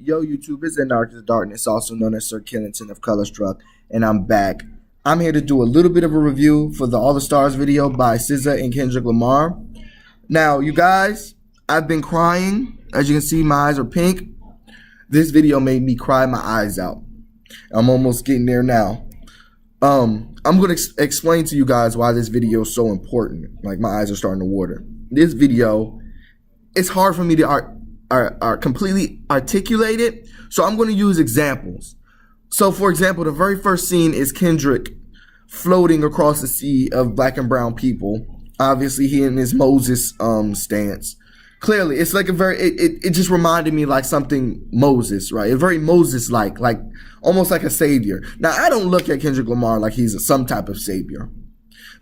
Yo, YouTube, it's Anarchist Darkness, also known as Sir Killington of Color Struck, and I'm back. I'm here to do a little bit of a review for the All the Stars video by SZA and Kendrick Lamar. Now, you guys, I've been crying. As you can see, my eyes are pink. This video made me cry my eyes out. I'm almost getting there now. I'm going to explain to you guys why this video is so important. Like, my eyes are starting to water. This video, it's hard for me to are completely articulate it, so I'm going to use examples. So, for example, the very first scene is Kendrick floating across the sea of black and brown people. Obviously, he in his Moses stance. Clearly, it's like a very, it just reminded me like something Moses, right? A very Moses-like, like almost like a savior. Now, I don't look at Kendrick Lamar like he's some type of savior,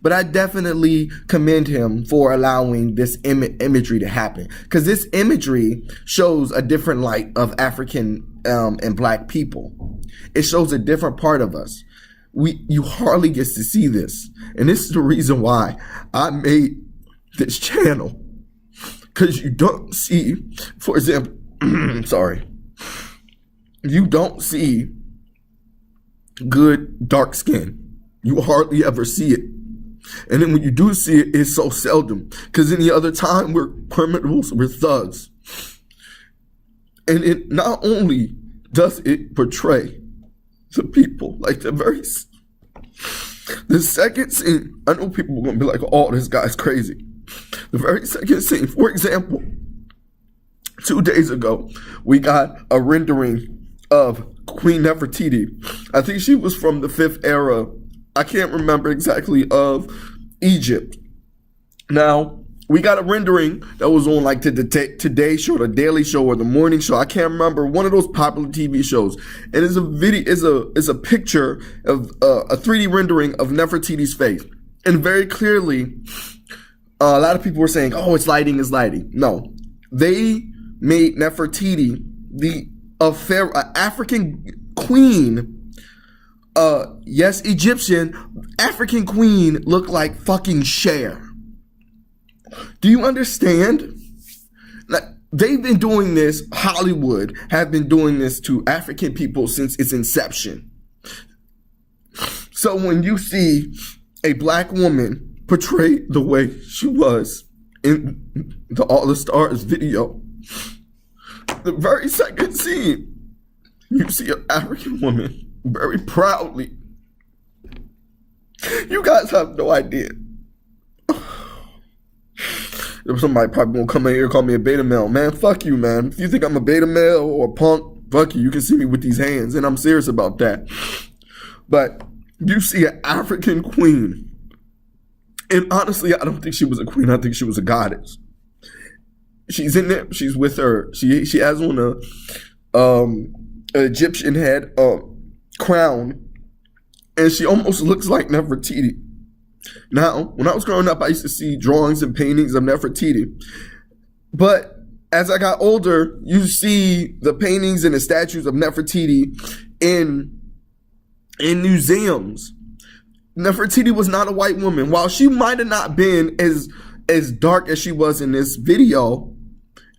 but I definitely commend him for allowing this imagery to happen, because this imagery shows a different light of African and black people. It shows a different part of us. You hardly get to see this, and this is the reason why I made this channel, because you don't see, for example, you don't see good dark skin. You hardly ever see it. And then when you do see it, it's so seldom. Because any other time, we're criminals, we're thugs. And it not only does it portray the people, like the second scene, I know people are going to be like, oh, this guy's crazy. The very second scene, for example, 2 days ago, we got a rendering of Queen Nefertiti. I think she was from the 5th era. I can't remember exactly, of Egypt. Now, we got a rendering that was on like the Today Show, the Daily Show, or the Morning Show. I can't remember, one of those popular TV shows. And it's a video, is a picture of a 3D rendering of Nefertiti's face. And very clearly, a lot of people were saying, oh, it's lighting, it's lighting. No, they made Nefertiti African queen. Yes, Egyptian, African queen look like fucking Cher. Do you understand? Like, they've been doing this, Hollywood have been doing this to African people since its inception. So when you see a black woman portrayed the way she was in the All the Stars video, the very second scene, you see an African woman very proudly. You guys have no idea. Somebody probably gonna come in here and call me a beta male. Man, fuck you, man. If you think I'm a beta male or a punk, fuck you. You can see me with these hands, and I'm serious about that. But you see an African queen, and honestly, I don't think she was a queen. I think she was a goddess. She's in there. She's with her. She has on an Egyptian head crown, and she almost looks like Nefertiti. Now, when I was growing up, I used to see drawings and paintings of Nefertiti, but as I got older, you see the paintings and the statues of Nefertiti in museums. Nefertiti was not a white woman. While she might have not been as dark as she was in this video,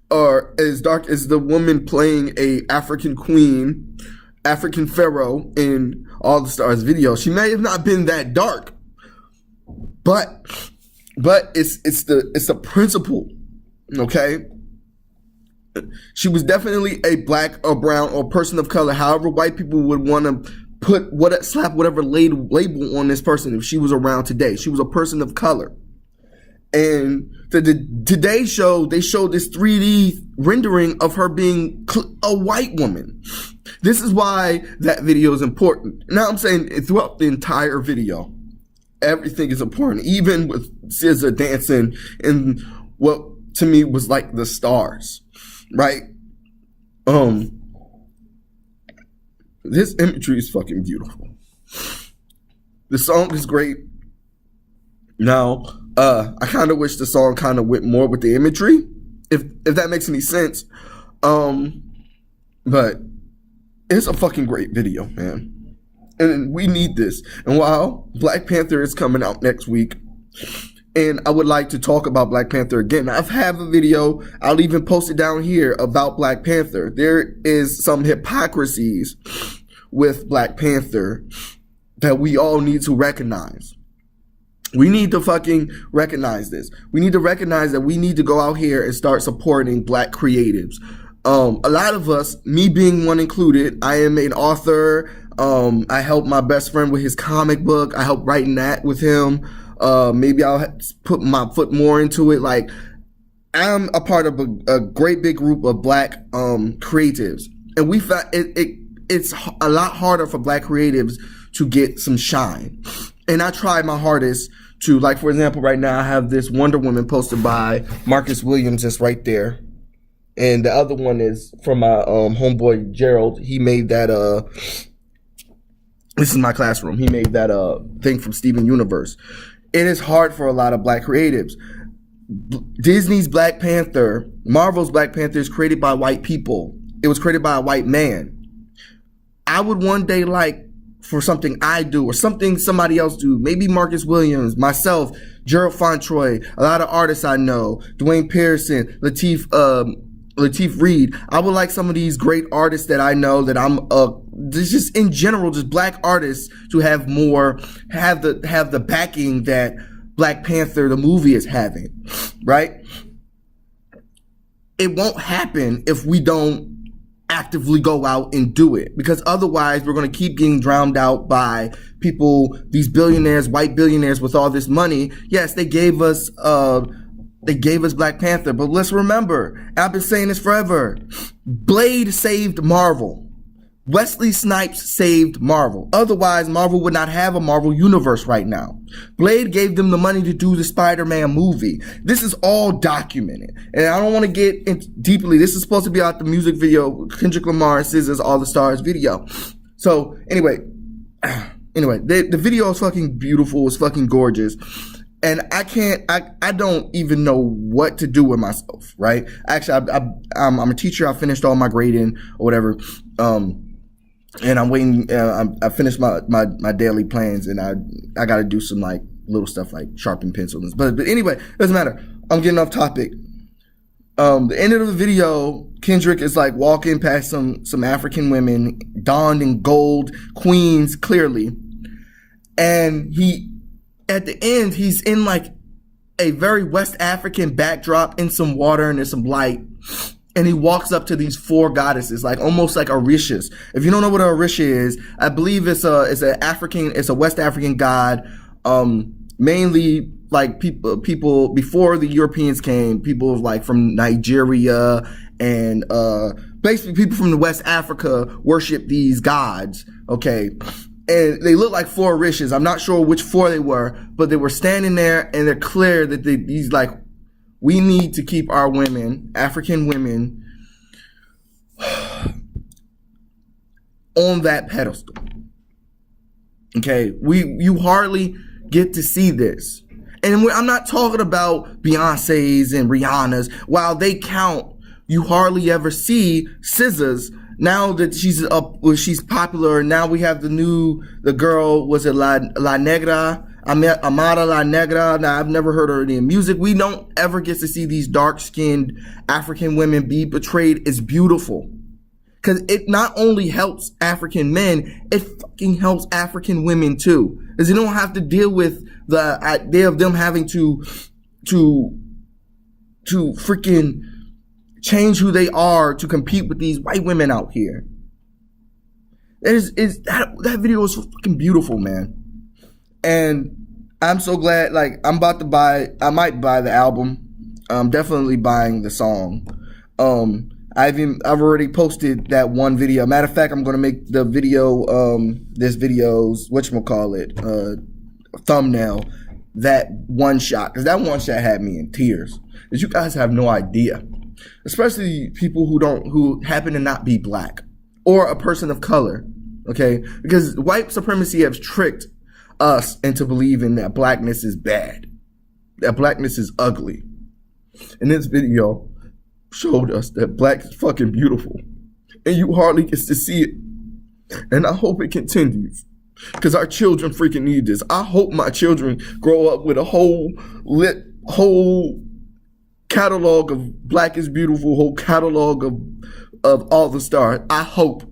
or as dark as the woman playing a African queen, African pharaoh in All the Stars video, she may have not been that dark, but it's the principle, okay? She was definitely a black or brown or person of color. However, white people would want to slap whatever label on this person if she was around today. She was a person of color. And the Today Show, they showed this 3D rendering of her being a white woman. This is why that video is important. Now I'm saying throughout the entire video, everything is important, even with SZA dancing in what to me was like the stars, right? This imagery is fucking beautiful. The song is great. Now, I kind of wish the song kind of went more with the imagery, if that makes any sense. But it's a fucking great video, man. And we need this. And while Black Panther is coming out next week, And I would like to talk about Black Panther again. I have a video, I'll even post it down here, about Black Panther. There is some hypocrisies with Black Panther that we all need to recognize. We need to fucking recognize this. We need to recognize that we need to go out here and start supporting Black creatives. A lot of us, me being one included, I am an author. I helped my best friend with his comic book. I helped writing that with him. Maybe I'll put my foot more into it. Like, I'm a part of a great big group of Black creatives, and we found it's a lot harder for Black creatives to get some shine. And I tried my hardest to, like, for example, right now I have this Wonder Woman posted by Marcus Williams that's right there, and the other one is from my homeboy Gerald. He made that this is my classroom. He made that thing from Steven Universe. It is hard for a lot of Black creatives. Disney's Black Panther, Marvel's Black Panther is created by white people. It was created by a white man. I would one day like for something I do or something somebody else do, maybe Marcus Williams, myself, Gerald Fontroy, a lot of artists I know, Dwayne Pearson, Lateef Reed. I would like some of these great artists that I know that I'm just in general, just Black artists to have more, have the backing that Black Panther the movie is having, right? It won't happen if we don't actively go out and do it, because otherwise we're going to keep getting drowned out by people, these billionaires, white billionaires with all this money. Yes, they gave us Black Panther, but let's remember, I've been saying this forever, Blade saved Marvel. Wesley Snipes saved Marvel. Otherwise, Marvel would not have a Marvel universe right now. Blade gave them the money to do the Spider-Man movie. This is all documented. And I don't want to get in deeply. This is supposed to be out the music video, Kendrick Lamar and SZA's All the Stars video. So anyway, the video is fucking beautiful. It's fucking gorgeous. And I don't even know what to do with myself, right? Actually, I'm a teacher. I finished all my grading or whatever. And I'm waiting. I finished my daily plans, and I got to do some like little stuff like sharpen pencils. But anyway, doesn't matter. I'm getting off topic. The end of the video, Kendrick is like walking past some African women donned in gold, queens clearly, and at the end he's in like a very West African backdrop in some water and there's some light. And he walks up to these four goddesses, like almost like Orishas. If you don't know what an Orisha is, I believe it's a West African god. Mainly like people before the Europeans came, people like from Nigeria and basically people from the West Africa worship these gods. Okay. And they look like four Orishas. I'm not sure which four they were, but they were standing there and they're clear that these like, we need to keep our women, African women, on that pedestal. Okay, you hardly get to see this. And I'm not talking about Beyonce's and Rihanna's. While they count, you hardly ever see SZA's. Now that she's popular, now we have the girl, was it La Negra? Amara La Negra. Now, I've never heard her in music. We don't ever get to see these dark-skinned African women be portrayed as beautiful. Because it not only helps African men, it fucking helps African women too. Because you don't have to deal with the idea of them having to freaking change who they are to compete with these white women out here. That video is so fucking beautiful, man. And I'm so glad, like, I might buy the album. I'm definitely buying the song. I've already posted that one video. Matter of fact, I'm going to make the video, this video's, thumbnail, that one shot. Because that one shot had me in tears. Because you guys have no idea. Especially people who happen to not be Black. Or a person of color. Okay? Because white supremacy has tricked us into believing that Blackness is bad, that Blackness is ugly. And this video showed us that Black is fucking beautiful, and you hardly get to see it. And I hope it continues, because our children freaking need this. I hope my children grow up with a whole catalog of Black is Beautiful, whole catalog of all the stars. I hope.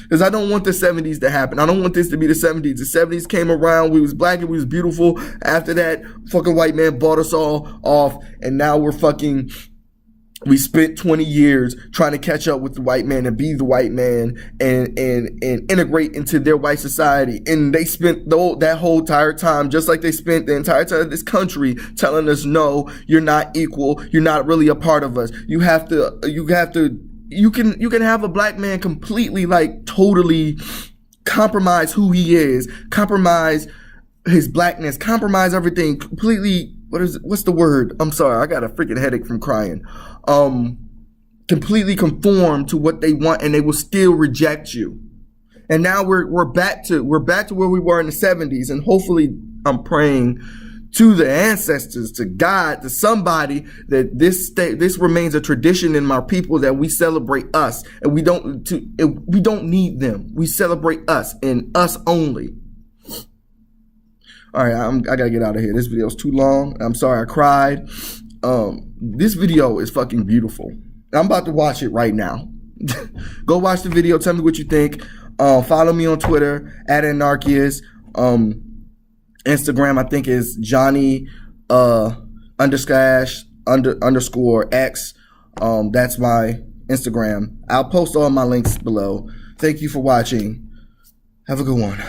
Because I don't want the 70s to happen. I don't want this to be the 70s. The 70s came around, we was black and we was beautiful. After that, fucking white man bought us all off, and now we spent 20 years trying to catch up with the white man and be the white man and integrate into their white society. And they spent that whole entire time, just like they spent the entire time of this country, telling us, no, you're not equal. You're not really a part of us. You can have a black man completely, like, totally compromise who he is, compromise his blackness, compromise everything completely. What's the word? I'm sorry, I got a freaking headache from crying. Completely conform to what they want, and they will still reject you. And now we're back to where we were in the 70s, and hopefully I'm praying to the ancestors, to God, to somebody, that this remains a tradition in my people, that we celebrate us, and we don't need them. We celebrate us and us only. All right, I gotta get out of here. This video is too long. I'm sorry I cried. This video is fucking beautiful. I'm about to watch it right now. Go watch the video. Tell me what you think. Follow me on Twitter @Anarchius. Instagram, I think, is Johnny _X. That's my Instagram. I'll post all my links below. Thank you for watching. Have a good one.